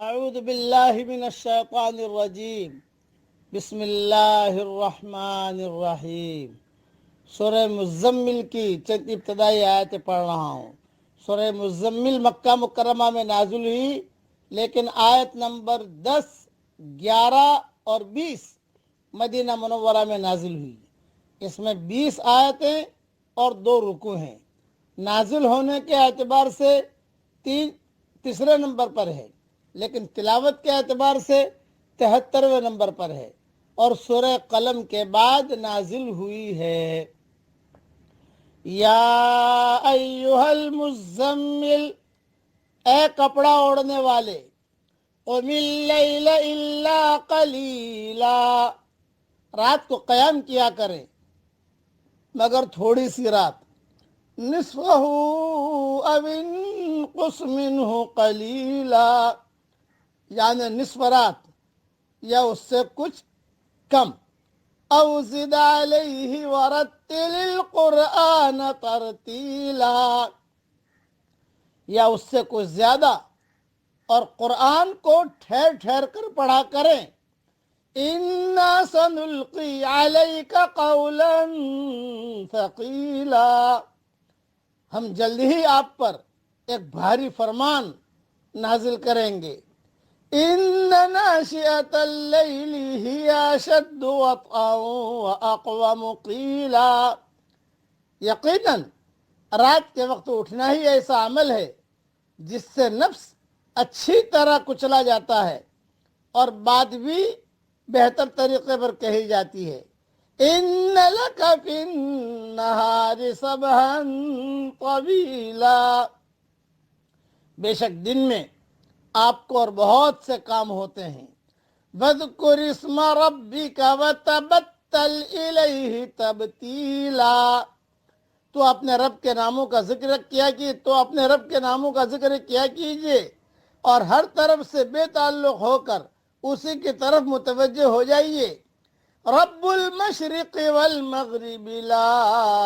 اعوذ باللہ من الشیطان الرجیم بسم اللہ الرحمن الرحیم۔ سورہ مزمل کی چند ابتدائی آیتیں پڑھ رہا ہوں۔ سورہ مزمل مکہ مکرمہ میں نازل ہوئی، لیکن آیت نمبر 10، 11 اور 20 مدینہ منورہ میں نازل ہوئی۔ اس میں 20 آیتیں اور 2 رکوع ہیں۔ نازل ہونے کے اعتبار سے تیسرے نمبر پر ہے، لیکن تلاوت کے اعتبار سے 73ویں نمبر پر ہے، اور سورہ قلم کے بعد نازل ہوئی ہے۔ یا ایہا المزمل، اے کپڑا اوڑھنے والے، قم اللیل الا قلیلا، رات کو قیام کیا کریں مگر تھوڑی سی رات، نصفہ او انقص منہ قلیلا، یعنی نصف رات یا اس سے کچھ کم، او زد علیہ ورتل القرآن ترتیلا، یا اس سے کچھ زیادہ، اور قرآن کو ٹھہر ٹھہر کر پڑھا کریں۔ انا سنلقی علیک قولا ثقیلا، ہم جلد ہی آپ پر ایک بھاری فرمان نازل کریں گے۔ ان ناشئۃ اللیل ہی اشد وطئا واقوم قیلا، یقیناً رات کے وقت اٹھنا ہی ایسا عمل ہے جس سے نفس اچھی طرح کچلا جاتا ہے اور بات بھی بہتر طریقے پر کہی جاتی ہے۔ ان لک فی النہار سبحا طویلا، بے شک دن میں آپ کو اور بہت سے کام ہوتے ہیں۔ وَاذْكُرِ اسْمَ رَبِّكَ وَتَبَتَّلْ إِلَيْهِ تَبْتِيلًا، تو اپنے رب کے ناموں کا ذکر کیا کیجئے اور ہر طرف سے بے تعلق ہو کر اسی کی طرف متوجہ ہو جائیے۔ رب المشرق والمغرب لا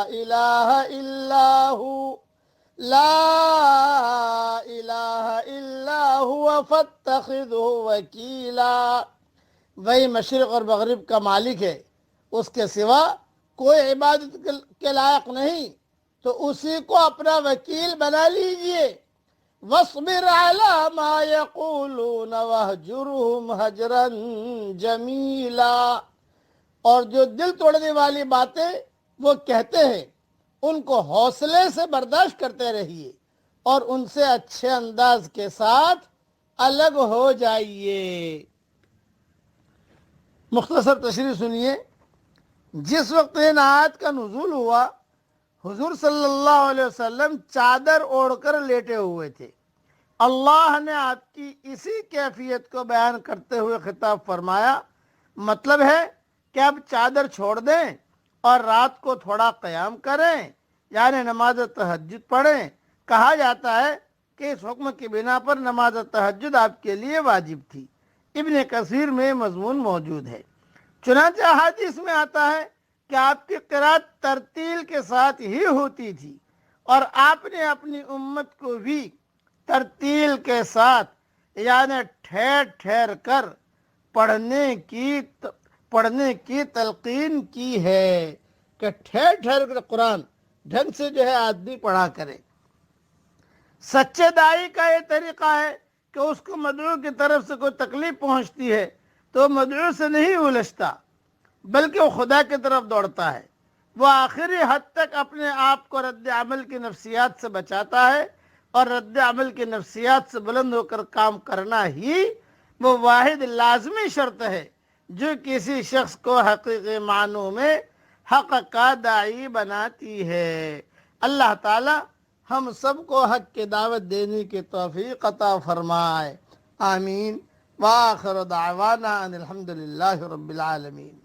الہ الا ہو، لا الہ الا ہوا فاتخذہ وکیلا، وہی مشرق اور مغرب کا مالک ہے، اس کے سوا کوئی عبادت کے لائق نہیں، تو اسی کو اپنا وکیل بنا لیجئے۔ وَاصْبِرْ عَلَى مَا يَقُولُونَ وَاهْجُرْهُمْ هَجْرًا جَمِيلًا، اور جو دل توڑنے والی باتیں وہ کہتے ہیں ان کو حوصلے سے برداشت کرتے رہیے اور ان سے اچھے انداز کے ساتھ الگ ہو جائیے۔ مختصر تشریح سنیے۔ جس وقت ان آیات کا نزول ہوا، حضور صلی اللہ علیہ وسلم چادر اوڑھ کر لیٹے ہوئے تھے۔ اللہ نے آپ کی اسی کیفیت کو بیان کرتے ہوئے خطاب فرمایا، مطلب ہے کہ اب چادر چھوڑ دیں اور رات کو تھوڑا قیام کریں، یعنی نماز تہجد پڑھیں۔ کہا جاتا ہے کہ اس حکم کی بنا پر نماز تہجد آپ کے لیے واجب تھی۔ ابن کثیر میں مضمون موجود ہے۔ چنانچہ احادیث میں آتا ہے کہ آپ کی قرات ترتیل کے ساتھ ہی ہوتی تھی، اور آپ نے اپنی امت کو بھی ترتیل کے ساتھ، یعنی ٹھہر ٹھہر کر پڑھنے کی تلقین کی ہے کہ ٹھہر ٹھہر کر قرآن ڈھنگ سے آدمی پڑھا کرے۔ سچے داعی کا یہ طریقہ ہے کہ اس کو مدعو کی طرف سے کوئی تکلیف پہنچتی ہے تو مدعو سے نہیں الجھتا، بلکہ وہ خدا کی طرف دوڑتا ہے۔ وہ آخری حد تک اپنے آپ کو رد عمل کی نفسیات سے بچاتا ہے، اور رد عمل کی نفسیات سے بلند ہو کر کام کرنا ہی وہ واحد لازمی شرط ہے جو کسی شخص کو حقیقی معنوں میں حق کا داعی بناتی ہے۔ اللہ تعالی ہم سب کو حق کی دعوت دینے کی توفیق عطا فرمائے، آمین۔ وآخر دعوانا ان الحمد للہ رب العالمین۔